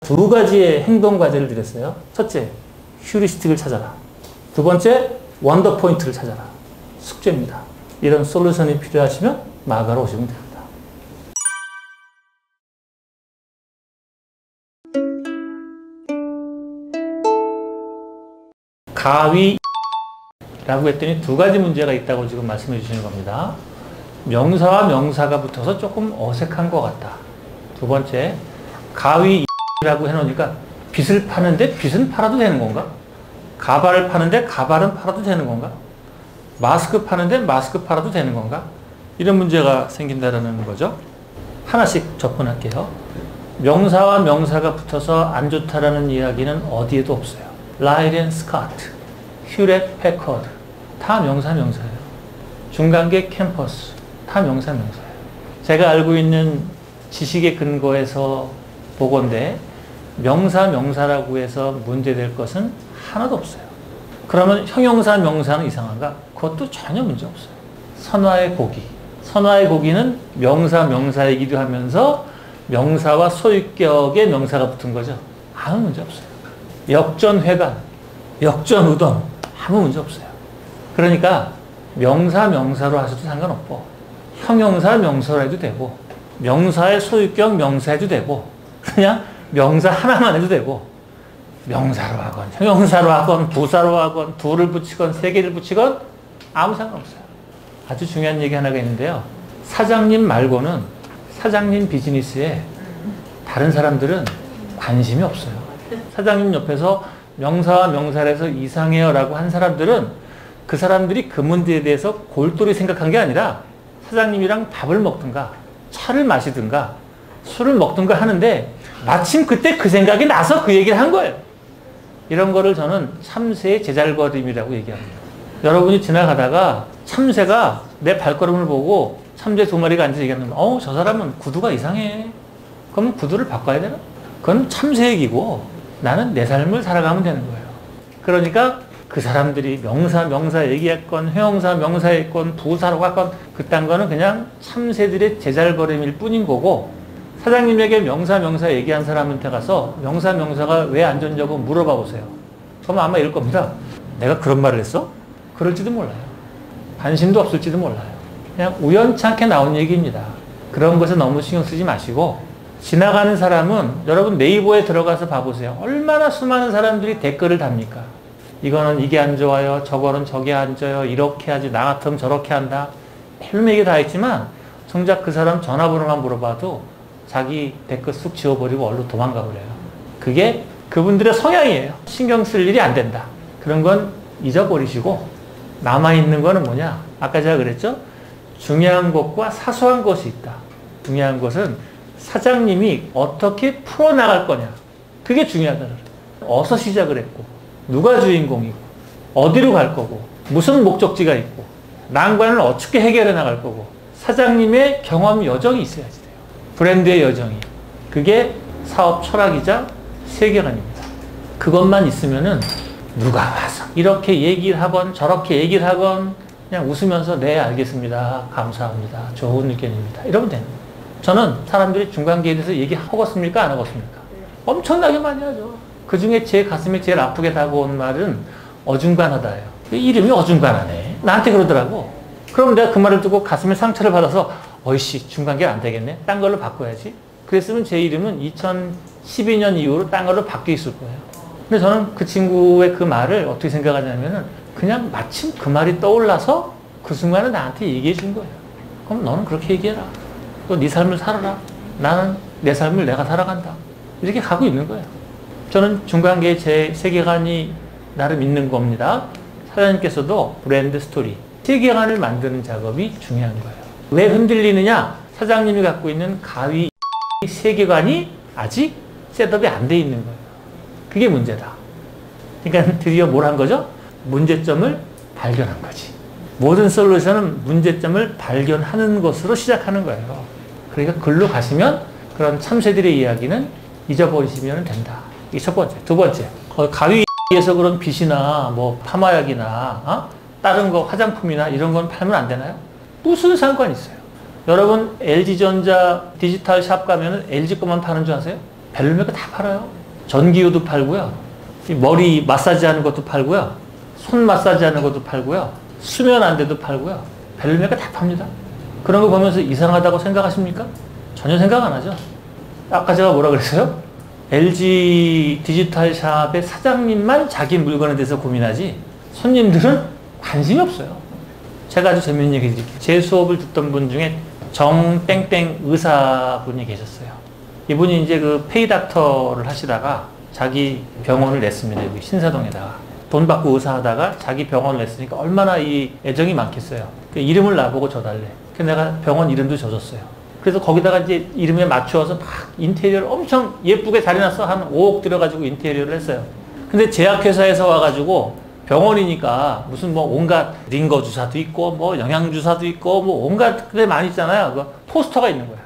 두 가지의 행동 과제를 드렸어요. 첫째, 휴리스틱을 찾아라. 두 번째, 원더 포인트를 찾아라. 숙제입니다. 이런 솔루션이 필요하시면 마가로 오시면 됩니다. 가위라고 했더니 두 가지 문제가 있다고 지금 말씀해 주시는 겁니다. 명사와 명사가 붙어서 조금 어색한 것 같다. 두 번째, 가위라고 해놓으니까 빚을 파는데 빚은 팔아도 되는 건가? 가발을 파는데 가발은 팔아도 되는 건가? 마스크 파는데 마스크 팔아도 되는 건가? 이런 문제가 생긴다는 거죠. 하나씩 접근할게요. 명사와 명사가 붙어서 안 좋다라는 이야기는 어디에도 없어요. 라이덴 스카트, 휴렛 패커드 다 명사 명사예요. 중간계 캠퍼스 다 명사 명사예요. 제가 알고 있는 지식의 근거에서 보건대 명사 명사라고 해서 문제될 것은 하나도 없어요. 그러면 형용사 명사는 이상한가? 그것도 전혀 문제 없어요. 선화의 고기. 선화의 고기는 명사 명사이기도 하면서 명사와 소유격의 명사가 붙은 거죠. 아무 문제 없어요. 역전회관, 역전우동 아무 문제 없어요. 그러니까 명사 명사로 하셔도 상관없고 형용사 명사로 해도 되고 명사의 소유격 명사 해도 되고 그냥 명사 하나만 해도 되고 명사로 하건 형용사로 하건 부사로 하건 두를 붙이건 세 개를 붙이건 아무 상관없어요. 아주 중요한 얘기 하나가 있는데요. 사장님 말고는 사장님 비즈니스에 다른 사람들은 관심이 없어요. 사장님 옆에서 명사와 명사를 해서 이상해요 라고 한 사람들은 그 사람들이 그 문제에 대해서 골똘히 생각한 게 아니라 사장님이랑 밥을 먹든가 차를 마시든가 술을 먹든가 하는데 마침 그때 그 생각이 나서 그 얘기를 한 거예요. 이런 거를 저는 참새의 제잘거림이라고 얘기합니다. 여러분이 지나가다가 참새가 내 발걸음을 보고 참새 두 마리가 앉아서 얘기하는 거예요. 저 사람은 구두가 이상해. 그럼 구두를 바꿔야 되나? 그건 참새 얘기고 나는 내 삶을 살아가면 되는 거예요. 그러니까 그 사람들이 명사 명사 얘기했건 형용사 명사 했건 부사로 갔건 그딴 거는 그냥 참새들의 제잘거림일 뿐인 거고 사장님에게 명사 명사 얘기한 사람한테 가서 명사 명사가 왜 안 좋냐고 물어봐 보세요. 그러면 아마 이럴 겁니다. 내가 그런 말을 했어? 그럴지도 몰라요. 관심도 없을지도 몰라요. 그냥 우연찮게 나온 얘기입니다. 그런 것에 너무 신경 쓰지 마시고 지나가는 사람은 여러분 네이버에 들어가서 봐보세요. 얼마나 수많은 사람들이 댓글을 답니까? 이거는 이게 안 좋아요. 저거는 저게 안 좋아요. 이렇게 하지. 나 같으면 저렇게 한다. 별로 얘기 다 했지만 정작 그 사람 전화번호만 물어봐도 자기 댓글 쑥 지워버리고 얼른 도망가 버려요. 그게 그분들의 성향이에요. 신경 쓸 일이 안 된다. 그런 건 잊어버리시고 남아있는 거는 뭐냐? 아까 제가 그랬죠? 중요한 것과 사소한 것이 있다. 중요한 것은 사장님이 어떻게 풀어나갈 거냐. 그게 중요하다. 어디서 시작을 했고 누가 주인공이고 어디로 갈 거고 무슨 목적지가 있고 난관을 어떻게 해결해 나갈 거고 사장님의 경험 여정이 있어야지 돼요. 브랜드의 여정이. 그게 사업 철학이자 세계관입니다. 그것만 있으면은 누가 와서 이렇게 얘기를 하건 저렇게 얘기를 하건 그냥 웃으면서 네 알겠습니다. 감사합니다. 좋은 의견입니다. 이러면 되는 거예요. 저는 사람들이 중간계에 대해서 얘기하겠습니까? 안 하겠습니까? 엄청나게 많이 하죠. 그 중에 제 가슴에 제일 아프게 다가온 말은 어중간하다예요. 이름이 어중간하네. 나한테 그러더라고. 그럼 내가 그 말을 듣고 가슴에 상처를 받아서 어이씨 중간계 안 되겠네. 딴 걸로 바꿔야지. 그랬으면 제 이름은 2012년 이후로 딴 걸로 바뀌어 있을 거예요. 근데 저는 그 친구의 그 말을 어떻게 생각하냐면은 그냥 마침 그 말이 떠올라서 그 순간에 나한테 얘기해 준 거예요. 그럼 너는 그렇게 얘기해라. 또 네 삶을 살아라. 나는 내 삶을 내가 살아간다. 이렇게 가고 있는 거예요. 저는 중간계의 제 세계관이 나름 있는 겁니다. 사장님께서도 브랜드 스토리, 세계관을 만드는 작업이 중요한 거예요. 왜 흔들리느냐? 사장님이 갖고 있는 가위 세계관이 아직 셋업이 안 돼 있는 거예요. 그게 문제다. 그러니까 드디어 뭘 한 거죠? 문제점을 발견한 거지. 모든 솔루션은 문제점을 발견하는 것으로 시작하는 거예요. 그러니까 글로 가시면 그런 참새들의 이야기는 잊어버리시면 된다. 이게 첫 번째. 두 번째, 가위에서 그런 빗이나 뭐 파마약이나 다른 거 화장품이나 이런 건 팔면 안 되나요? 무슨 상관이 있어요? 여러분 LG전자 디지털 샵 가면은 LG 것만 파는 줄 아세요? 별의별 거 다 팔아요. 전기요도 팔고요. 머리 마사지 하는 것도 팔고요. 손 마사지 하는 것도 팔고요. 수면 안대도 팔고요. 별의별 거 다 팝니다. 그런 거 보면서 이상하다고 생각하십니까? 전혀 생각 안 하죠. 아까 제가 뭐라 그랬어요? LG 디지털 샵의 사장님만 자기 물건에 대해서 고민하지 손님들은 관심이 없어요. 제가 아주 재밌는 얘기 드릴게요. 제 수업을 듣던 분 중에 정땡땡 의사분이 계셨어요. 이분이 이제 그 페이닥터를 하시다가 자기 병원을 냈습니다. 여기 신사동에다가. 돈 받고 의사하다가 자기 병원을 냈으니까 얼마나 이 애정이 많겠어요. 그 이름을 나보고 줘달래. 그래서 내가 병원 이름도 줘줬어요. 그래서 거기다가 이제 이름에 맞추어서 막 인테리어를 엄청 예쁘게 잘 해놨어. 한 5억 들여가지고 인테리어를 했어요. 근데 제약회사에서 와가지고 병원이니까 무슨 뭐 온갖 링거 주사도 있고 뭐 영양 주사도 있고 뭐 온갖 게 많이 있잖아요. 그 포스터가 있는 거야.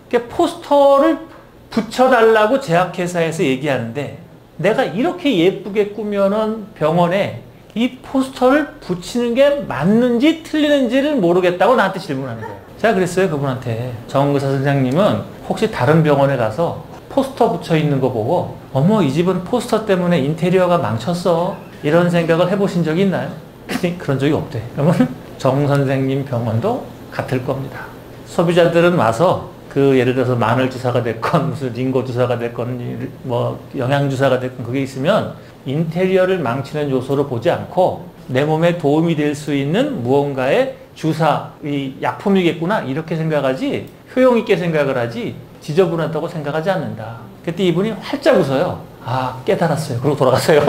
그 포스터를 붙여달라고 제약회사에서 얘기하는데 내가 이렇게 예쁘게 꾸며놓은 병원에 이 포스터를 붙이는 게 맞는지 틀리는지를 모르겠다고 나한테 질문하는 거예요. 제가 그랬어요, 그분한테. 정의사 선생님은 혹시 다른 병원에 가서 포스터 붙여 있는 거 보고 어머 이 집은 포스터 때문에 인테리어가 망쳤어 이런 생각을 해보신 적이 있나요? 그런 적이 없대. 그러면 정 선생님 병원도 같을 겁니다. 소비자들은 와서 그 예를 들어서 마늘 주사가 됐건 무슨 링거 주사가 됐건 뭐 영양 주사가 됐건 그게 있으면 인테리어를 망치는 요소로 보지 않고 내 몸에 도움이 될 수 있는 무언가의 주사, 이 약품이겠구나 이렇게 생각하지 효용 있게 생각을 하지 지저분하다고 생각하지 않는다. 그때 이분이 활짝 웃어요. 아 깨달았어요. 그러고 돌아갔어요.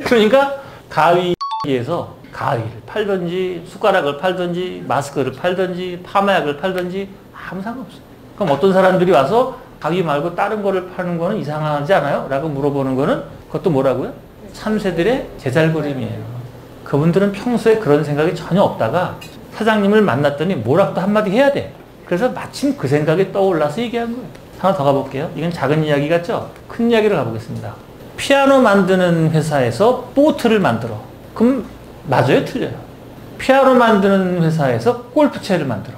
그러니까 가위에서 가위를 팔든지 숟가락을 팔든지 마스크를 팔든지 파마약을 팔든지 아무 상관없어요. 그럼 어떤 사람들이 와서 가위 말고 다른 거를 파는 거는 이상하지 않아요? 라고 물어보는 거는 그것도 뭐라고요? 3세들의 제잘거림이에요. 그분들은 평소에 그런 생각이 전혀 없다가 사장님을 만났더니 뭐라도 한마디 해야 돼. 그래서 마침 그 생각이 떠올라서 얘기한 거예요. 하나 더 가볼게요. 이건 작은 이야기 같죠? 큰 이야기를 가보겠습니다. 피아노 만드는 회사에서 보트를 만들어. 그럼 맞아요? 틀려요? 피아노 만드는 회사에서 골프채를 만들어.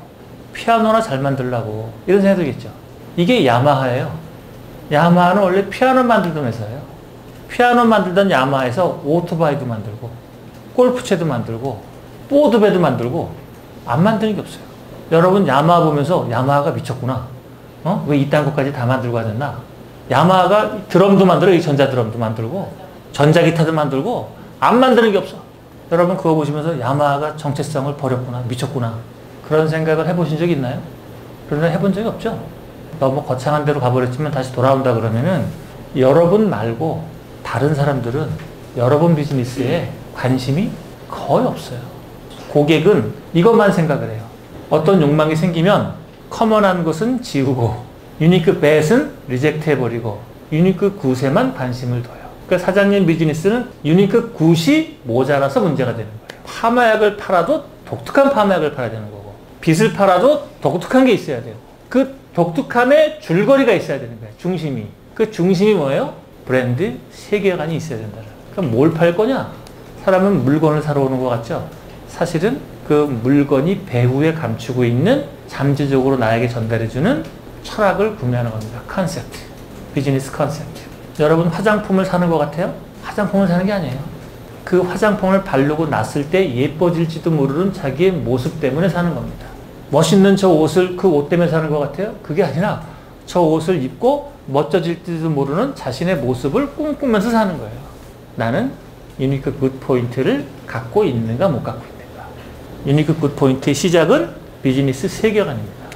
피아노나 잘 만들려고 이런 생각이 들겠죠. 이게 야마하예요. 야마하는 원래 피아노 만들던 회사예요. 피아노 만들던 야마하에서 오토바이도 만들고 골프채도 만들고 보드배도 만들고 안 만드는 게 없어요. 여러분 야마하 보면서 야마하가 미쳤구나. 왜 이딴 것까지 다 만들고 하셨나? 야마하가 드럼도 만들어. 이 전자드럼도 만들고 전자기타도 만들고 안 만드는 게 없어. 여러분 그거 보시면서 야마하가 정체성을 버렸구나. 미쳤구나. 그런 생각을 해보신 적 있나요? 그런 생각 해본 적이 없죠? 너무 거창한 데로 가버렸지만 다시 돌아온다 그러면은 여러분 말고 다른 사람들은 여러분 비즈니스에 관심이 거의 없어요. 고객은 이것만 생각을 해요. 어떤 욕망이 생기면 커먼한 것은 지우고 유니크 뱃은 리젝트 해버리고 유니크 굿에만 관심을 둬요. 그러니까 사장님 비즈니스는 유니크 굿이 모자라서 문제가 되는 거예요. 파마약을 팔아도 독특한 파마약을 팔아야 되는 거고 빗을 팔아도 독특한 게 있어야 돼요. 그 독특함에 줄거리가 있어야 되는 거예요. 중심이. 그 중심이 뭐예요? 브랜드 세계관이 있어야 된다. 그럼 뭘 팔 거냐? 사람은 물건을 사러 오는 것 같죠? 사실은 그 물건이 배후에 감추고 있는 잠재적으로 나에게 전달해주는 철학을 구매하는 겁니다. 컨셉트. 비즈니스 컨셉트. 여러분 화장품을 사는 것 같아요? 화장품을 사는 게 아니에요. 그 화장품을 바르고 났을 때 예뻐질지도 모르는 자기의 모습 때문에 사는 겁니다. 멋있는 저 옷을 그 옷 때문에 사는 것 같아요? 그게 아니라 저 옷을 입고 멋져질지도 모르는 자신의 모습을 꿈꾸면서 사는 거예요. 나는 유니크 굿 포인트를 갖고 있는가 못 갖고 있는가. 유니크 굿 포인트의 시작은 비즈니스 세계관입니다.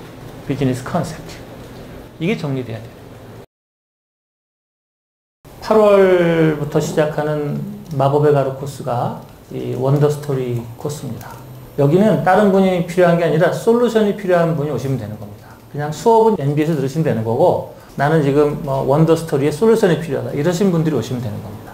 비즈니스 컨셉트. 이게 정리돼야 돼요. 8월부터 시작하는 마법의 가루 코스가 이 원더스토리 코스입니다. 여기는 다른 분이 필요한 게 아니라 솔루션이 필요한 분이 오시면 되는 겁니다. 그냥 수업은 NB에서 들으시면 되는 거고 나는 지금 원더스토리에 솔루션이 필요하다 이러신 분들이 오시면 되는 겁니다.